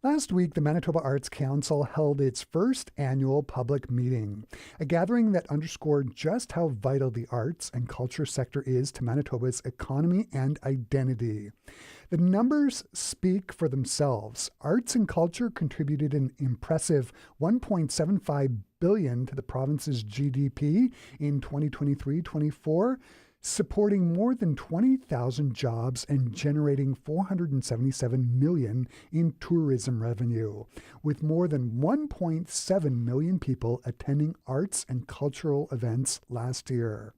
Last week, the Manitoba Arts Council held its first annual public meeting, a gathering that underscored just how vital the arts and culture sector is to Manitoba's economy and identity. The numbers speak for themselves. Arts and culture contributed an impressive $1.75 billion to the province's GDP in 2023-24, supporting more than 20,000 jobs and generating $477 million in tourism revenue, with more than 1.7 million people attending arts and cultural events last year.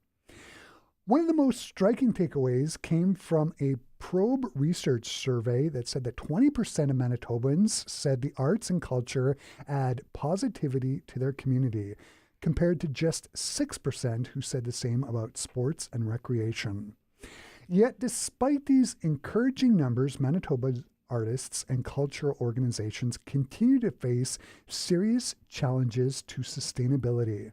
One of the most striking takeaways came from a probe research survey that said that 20% of Manitobans said the arts and culture add positivity to their community, compared to just 6% who said the same about sports and recreation. Yet, despite these encouraging numbers, Manitoba's artists and cultural organizations continue to face serious challenges to sustainability.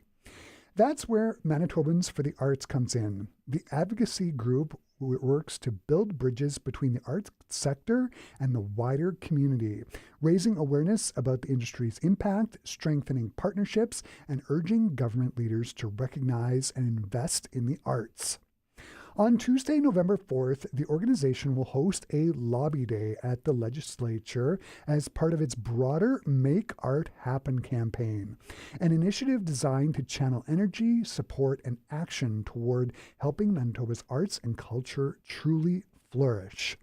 That's where Manitobans for the Arts comes in. The advocacy group works to build bridges between the arts sector and the wider community, raising awareness about the industry's impact, strengthening partnerships, and urging government leaders to recognize and invest in the arts. On Tuesday, November 4th, the organization will host a lobby day at the legislature as part of its broader Make Art Happen campaign, an initiative designed to channel energy, support, and action toward helping Manitoba's arts and culture truly flourish.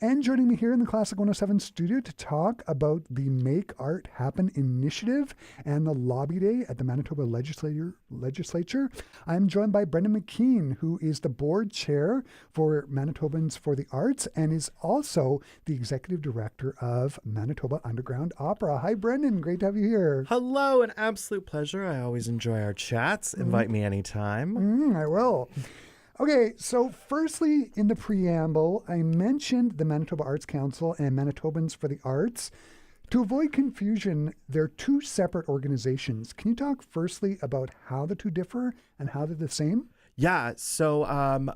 And joining me here in the Classic 107 studio to talk about the Make Art Happen initiative and the lobby day at the Manitoba Legislature, I'm joined by Brendan McKean, who is the board chair for Manitobans for the Arts and is also the executive director of Manitoba Underground Opera. Hi, Brendan. Great to have you here. Hello, an absolute pleasure. I always enjoy our chats. Invite me anytime. I will. Okay, so firstly, in the preamble, I mentioned the Manitoba Arts Council and Manitobans for the Arts. To avoid confusion, they're two separate organizations. Can you talk firstly about how the two differ and how they're the same? Yeah, so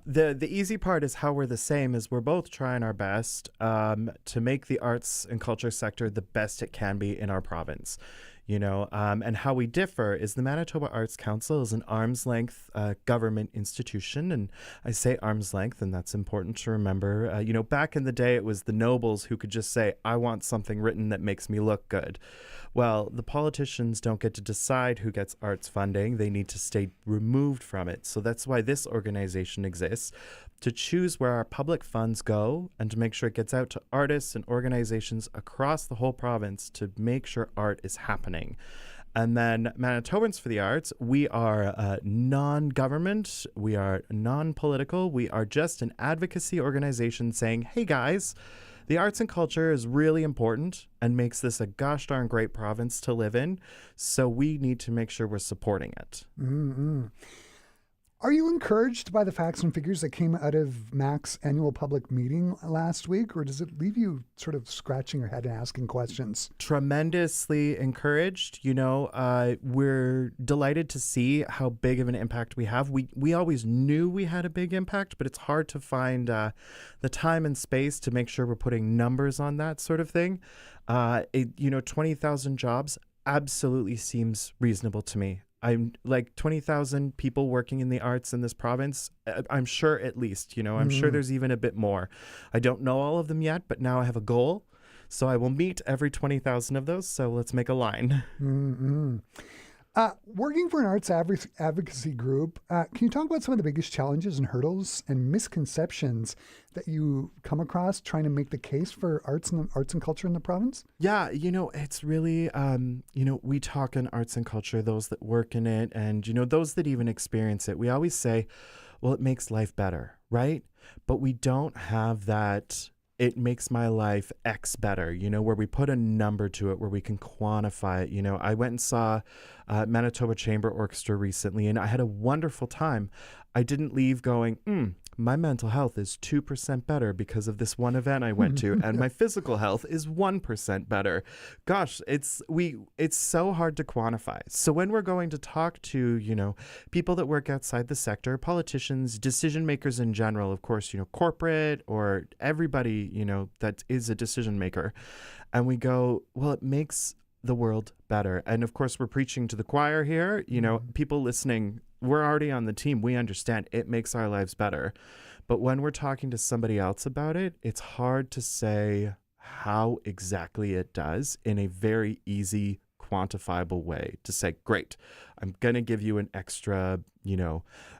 the easy part is how we're the same is we're both trying our best to make the arts and culture sector the best it can be in our province. And how we differ is the Manitoba Arts Council is an arm's length government institution. And I say arm's length, and that's important to remember. Back in the day, it was the nobles who could just say, I want something written that makes me look good. Well, the politicians don't get to decide who gets arts funding. They need to stay removed from it. So that's why this organization exists, to choose where our public funds go and to make sure it gets out to artists and organizations across the whole province to make sure art is happening. And then Manitobans for the Arts, we are non-government, we are non-political, we are just an advocacy organization saying, hey guys, the arts and culture is really important and makes this a gosh darn great province to live in, so we need to make sure we're supporting it. Mm-hmm. Are you encouraged by the facts and figures that came out of MAC's annual public meeting last week, or does it leave you sort of scratching your head and asking questions? Tremendously encouraged. We're delighted to see how big of an impact we have. We always knew we had a big impact, but it's hard to find the time and space to make sure we're putting numbers on that sort of thing. 20,000 jobs absolutely seems reasonable to me. I'm like 20,000 people working in the arts in this province. I'm sure at least, I'm sure there's even a bit more. I don't know all of them yet, but now I have a goal. So I will meet every 20,000 of those. So let's make a line. Mm-hmm. Working for an arts advocacy group, can you talk about some of the biggest challenges and hurdles and misconceptions that you come across trying to make the case for arts and culture in the province? Yeah, it's really, we talk in arts and culture, those that work in it and, those that even experience it. We always say, well, it makes life better, right? But we don't have that it makes my life X better, where we put a number to it, where we can quantify it. I went and saw Manitoba Chamber Orchestra recently, and I had a wonderful time. I didn't leave going, my mental health is 2% better because of this one event I went to, and my physical health is 1% better. Gosh, it's so hard to quantify. So when we're going to talk to, people that work outside the sector, politicians, decision makers in general, of course, corporate or everybody, that is a decision maker, and we go, well, it makes the world better. And of course, we're preaching to the choir here. People listening, we're already on the team. We understand it makes our lives better. But when we're talking to somebody else about it, it's hard to say how exactly it does in a very easy, quantifiable way to say, great, I'm going to give you an extra,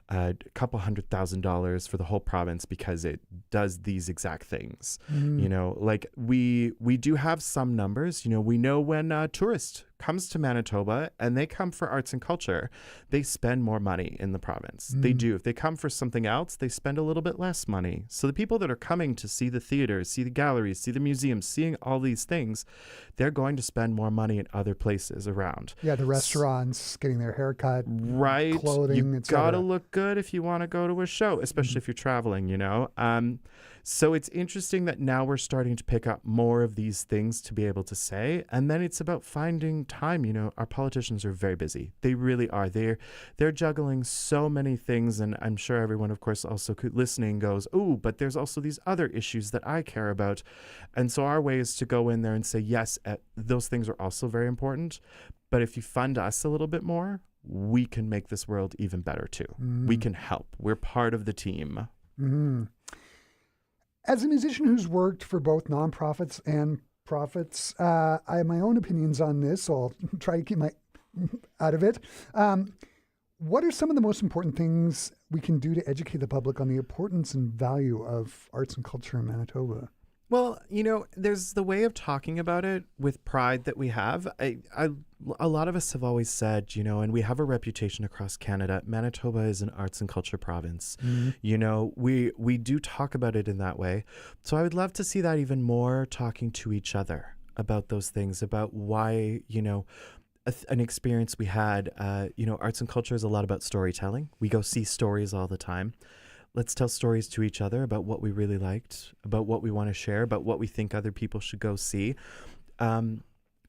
a couple $100,000 for the whole province because it does these exact things. Like we do have some numbers. We know when a tourist comes to Manitoba and they come for arts and culture, they spend more money in the province. They do. If they come for something else, they spend a little bit less money. So the people that are coming to see the theaters, see the galleries, see the museums, seeing all these things, they're going to spend more money in other places around. Yeah, the restaurants, getting their haircut, right? Clothing, you gotta look good if you want to go to a show, especially if you're traveling, So it's interesting that now we're starting to pick up more of these things to be able to say. And then it's about finding time. Our politicians are very busy. They really are. They're juggling so many things. And I'm sure everyone, of course, also listening goes, oh, but there's also these other issues that I care about. And so our way is to go in there and say, yes, those things are also very important. But if you fund us a little bit more, we can make this world even better too. We can help. We're part of the team. As a musician who's worked for both nonprofits and profits, I have my own opinions on this, so I'll try to keep my out of it. What are some of the most important things we can do to educate the public on the importance and value of arts and culture in Manitoba? Well, there's the way of talking about it with pride that we have. A lot of us have always said, and we have a reputation across Canada, Manitoba is an arts and culture province. We do talk about it in that way. So I would love to see that even more, talking to each other about those things, about why, an experience we had, arts and culture is a lot about storytelling. We go see stories all the time. Let's tell stories to each other about what we really liked, about what we want to share, about what we think other people should go see.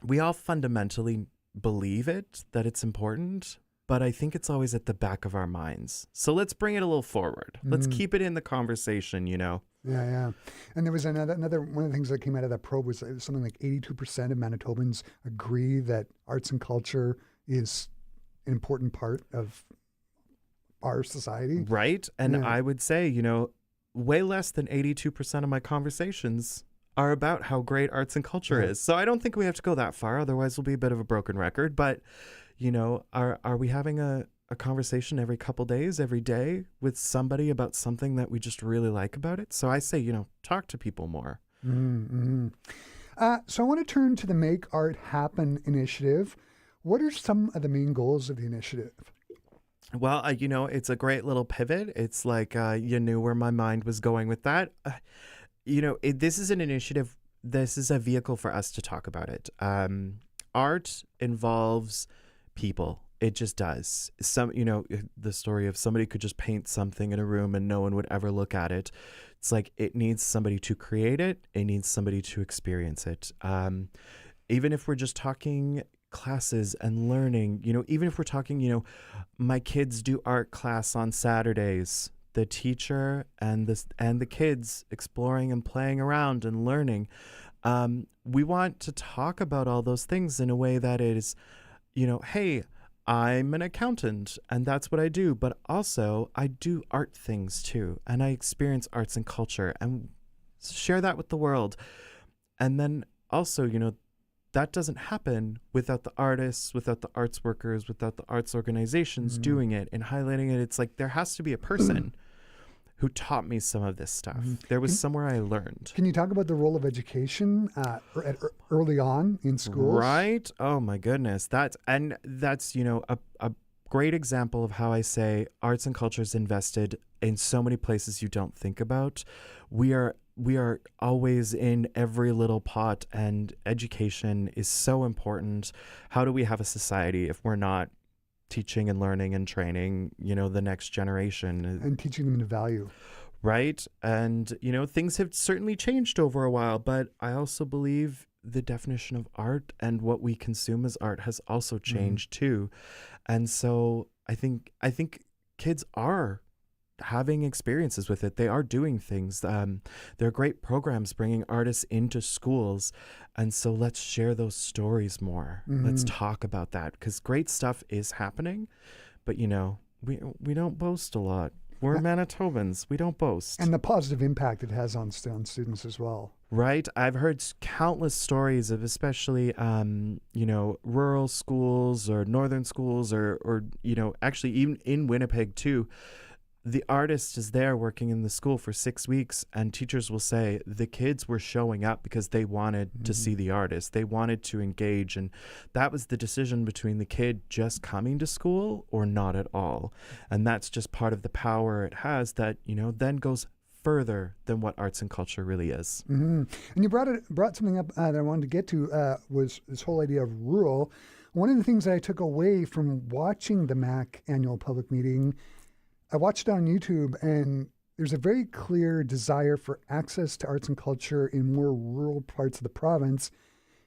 We all fundamentally believe that it's important, but I think it's always at the back of our minds. So let's bring it a little forward. Let's keep it in the conversation, Yeah. And there was another one of the things that came out of that probe was something like 82% of Manitobans agree that arts and culture is an important part of our society. Right. And I would say, way less than 82% of my conversations are about how great arts and culture is. So I don't think we have to go that far. Otherwise, we'll be a bit of a broken record. But, are we having a conversation every couple days, every day with somebody about something that we just really like about it? So I say, talk to people more. So I want to turn to the Make Art Happen initiative. What are some of the main goals of the initiative? Well, it's a great little pivot. It's like you knew where my mind was going with that. This is an initiative. This is a vehicle for us to talk about it. Art involves people. It just does. The story of somebody could just paint something in a room and no one would ever look at it. It's like it needs somebody to create it. It needs somebody to experience it. Even if we're just talking classes and learning, even if we're talking, my kids do art class on Saturdays, the teacher and the kids exploring and playing around and learning. We want to talk about all those things in a way that is, hey, I'm an accountant and that's what I do, but also I do art things too. And I experience arts and culture and share that with the world. And then also, that doesn't happen without the artists, without the arts workers, without the arts organizations doing it and highlighting it. It's like there has to be a person who taught me some of this stuff. There was somewhere I learned. Can you talk about the role of education early on in schools? Right. Oh my goodness. That's a great example of how I say arts and culture is invested in so many places you don't think about. We are always in every little pot, and education is so important. How do we have a society if we're not teaching and learning and training, the next generation? And teaching them to value. right? And, things have certainly changed over a while, but I also believe the definition of art and what we consume as art has also changed too. And so I think kids are having experiences with it. They are doing things. There are great programs bringing artists into schools. And so let's share those stories more. Let's talk about that, because great stuff is happening. But, we don't boast a lot. We're Manitobans. We don't boast. And the positive impact it has on students as well. Right. I've heard countless stories of especially, rural schools or northern schools or actually even in Winnipeg too. The artist is there working in the school for 6 weeks, and teachers will say the kids were showing up because they wanted to see the artist. They wanted to engage, and that was the decision between the kid just coming to school or not at all. And that's just part of the power it has that, then goes further than what arts and culture really is. And you brought something up that I wanted to get to was this whole idea of rural. One of the things that I took away from watching the MAC annual public meeting, I watched it on YouTube, and there's a very clear desire for access to arts and culture in more rural parts of the province.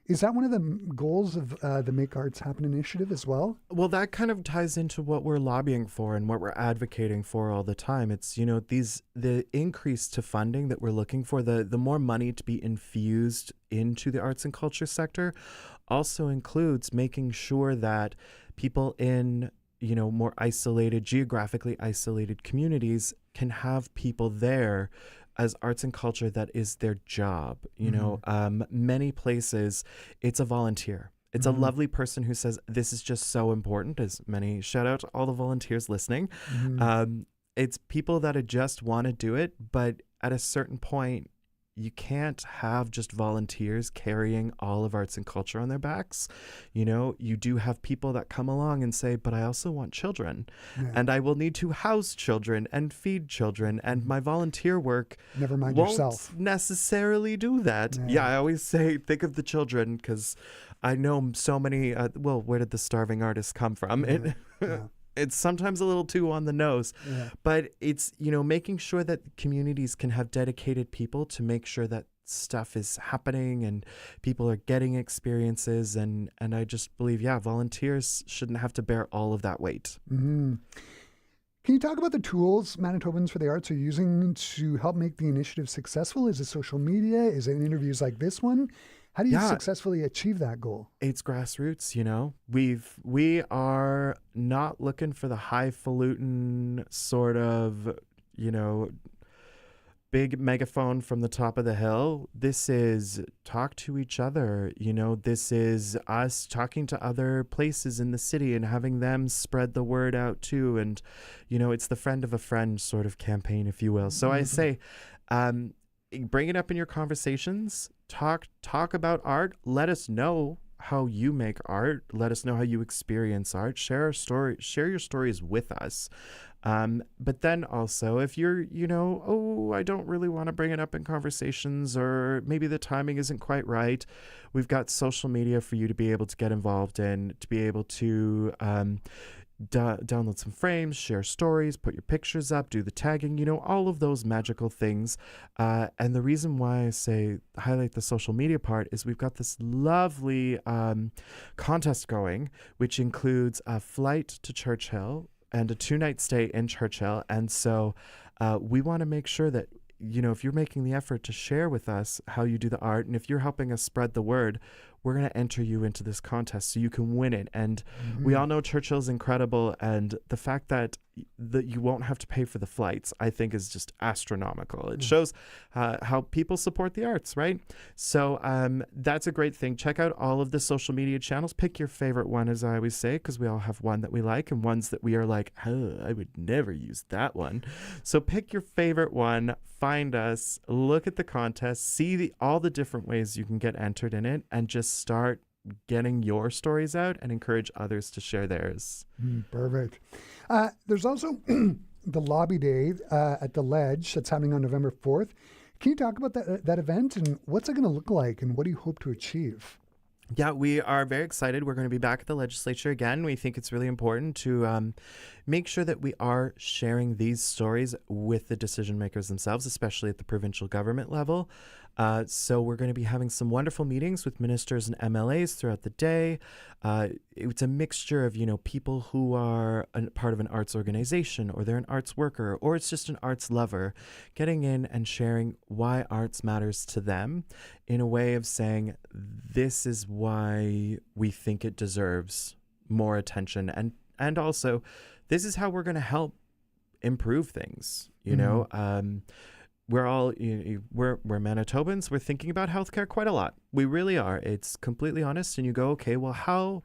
Is that one of the goals of the Make Arts Happen initiative as well? Well, that kind of ties into what we're lobbying for and what we're advocating for all the time. It's, the increase to funding that we're looking for, the more money to be infused into the arts and culture sector also includes making sure that people in more geographically isolated communities can have people there as arts and culture that is their job. Many places it's a volunteer. It's a lovely person who says, this is just so important, as many shout out to all the volunteers listening. It's people that just want to do it, but at a certain point, you can't have just volunteers carrying all of arts and culture on their backs. You do have people that come along and say, but I also want children, and I will need to house children and feed children, and my volunteer work Never mind won't yourself. necessarily do that. Yeah, I always say, think of the children, because I know so many, where did the starving artists come from? It's sometimes a little too on the nose, but it's, making sure that communities can have dedicated people to make sure that stuff is happening and people are getting experiences. And I just believe, volunteers shouldn't have to bear all of that weight. Can you talk about the tools Manitobans for the Arts are using to help make the initiative successful? Is it social media? Is it interviews like this one? How do you successfully achieve that goal? It's grassroots, we are not looking for the highfalutin sort of, big megaphone from the top of the hill. This is talk to each other. This is us talking to other places in the city and having them spread the word out too. And, it's the friend of a friend sort of campaign, if you will. So I say, bring it up in your conversations. Talk about art. Let us know how you make art. Let us know how you experience art. Share your stories with us. But then also, if you're, I don't really want to bring it up in conversations, or maybe the timing isn't quite right, we've got social media for you to be able to get involved in, to be able to download some frames, share stories, put your pictures up, do the tagging, all of those magical things. And the reason why I say highlight the social media part is we've got this lovely contest going, which includes a flight to Churchill and a 2-night stay in Churchill. And so we want to make sure that, if you're making the effort to share with us how you do the art, and if you're helping us spread the word, we're going to enter you into this contest so you can win it. And we all know Churchill's incredible, and the fact that you won't have to pay for the flights, I think, is just astronomical. It shows how people support the arts, right? So that's a great thing. Check out all of the social media channels. Pick your favorite one, as I always say, because we all have one that we like and ones that we are like, I would never use that one. So pick your favorite one, find us, look at the contest, see all the different ways you can get entered in it, and just start getting your stories out and encourage others to share theirs. Perfect. There's also the Lobby Day at the Ledge that's happening on November 4th. Can you talk about that event, and what's it going to look like, and what do you hope to achieve? Yeah, we are very excited. We're going to be back at the legislature again. We think it's really important to make sure that we are sharing these stories with the decision makers themselves, especially at the provincial government level. So we're going to be having some wonderful meetings with ministers and MLAs throughout the day. It's a mixture of, people who are part of an arts organization, or they're an arts worker, or it's just an arts lover, getting in and sharing why arts matters to them in a way of saying, this is why we think it deserves more attention. And also, this is how we're going to help improve things, we're all we're Manitobans. We're thinking about healthcare quite a lot. We really are. It's completely honest. And you go, okay, well, how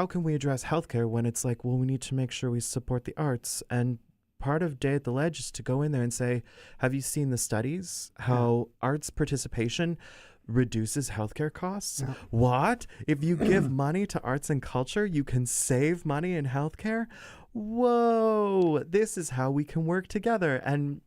can we address healthcare when it's like, well, we need to make sure we support the arts? And part of Day at the Ledge is to go in there and say, have you seen the studies? How arts participation reduces healthcare costs? Yeah. What? If you give money to arts and culture, you can save money in healthcare? Whoa, this is how we can work together. And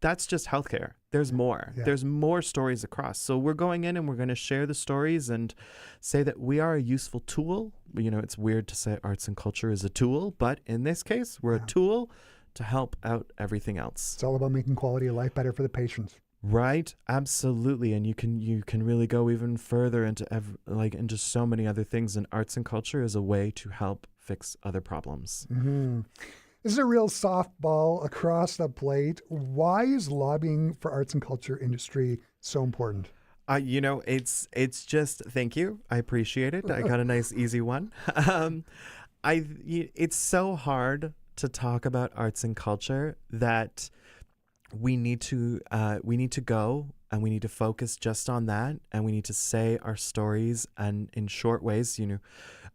that's just healthcare. There's more. Yeah. There's more stories across. So we're going in and we're going to share the stories and say that we are a useful tool. It's weird to say arts and culture is a tool, but in this case, we're a tool to help out everything else. It's all about making quality of life better for the patients. Right, absolutely, and you can really go even further into into so many other things. And arts and culture is a way to help fix other problems. Mm-hmm. This is a real softball across the plate. Why is lobbying for arts and culture industry so important? It's just, thank you. I appreciate it. I got a nice easy one. It's so hard to talk about arts and culture that we need to go and we need to focus just on that, and we need to say our stories and in short ways.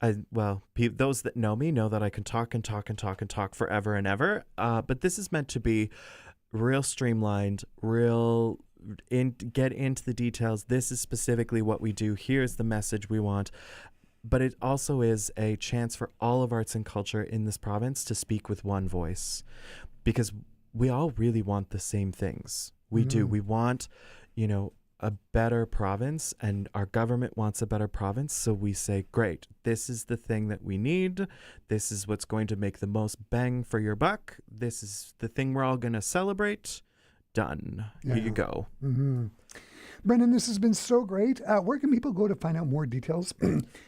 Those that know me know that I can talk and talk and talk and talk forever and ever. But this is meant to be real streamlined, get into the details. This is specifically what we do. Here's the message we want. But it also is a chance for all of arts and culture in this province to speak with one voice, because we all really want the same things. We do. We want, a better province, and our government wants a better province. So we say, great, this is the thing that we need. This is what's going to make the most bang for your buck. This is the thing we're all going to celebrate. Done. Yeah. Here you go. Mm-hmm. Brendan, this has been so great. Where can people go to find out more details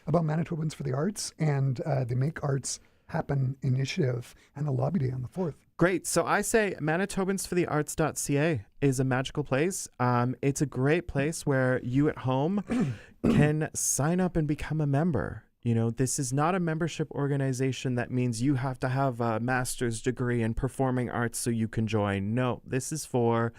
about Manitobans for the Arts and the Make Arts Happen initiative and the lobby day on the 4th? Great. So I say manitobansforthearts.ca is a magical place. It's a great place where you at home can sign up and become a member. This is not a membership organization that means you have to have a master's degree in performing arts so you can join. No, this is for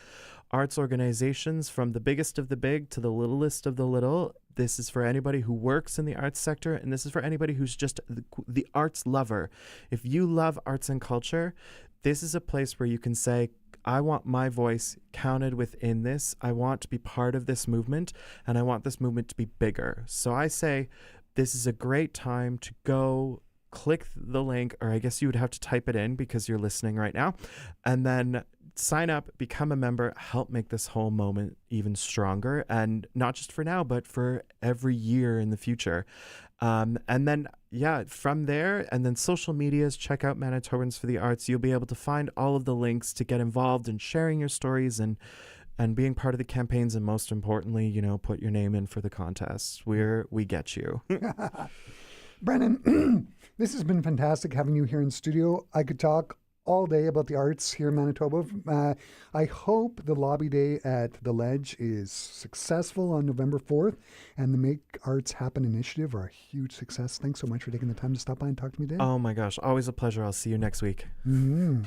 arts organizations, from the biggest of the big to the littlest of the little. This is for anybody who works in the arts sector, and this is for anybody who's just the arts lover. If you love arts and culture, this is a place where you can say, I want my voice counted within this. I want to be part of this movement, and I want this movement to be bigger. So I say this is a great time to go click the link, or I guess you would have to type it in because you're listening right now, and then sign up, become a member, help make this whole moment even stronger, and not just for now, but for every year in the future. And then, from there, and then social medias, check out Manitobans for the Arts. You'll be able to find all of the links to get involved in sharing your stories and being part of the campaigns, and most importantly, put your name in for the contest. We get you. Brennan, this has been fantastic having you here in studio. I could talk all day about the arts here in Manitoba. I hope the lobby day at the Ledge is successful on November 4th, and the Make Arts Happen initiative are a huge success. Thanks so much for taking the time to stop by and talk to me today. Oh my gosh, always a pleasure. I'll see you next week. Mm-hmm.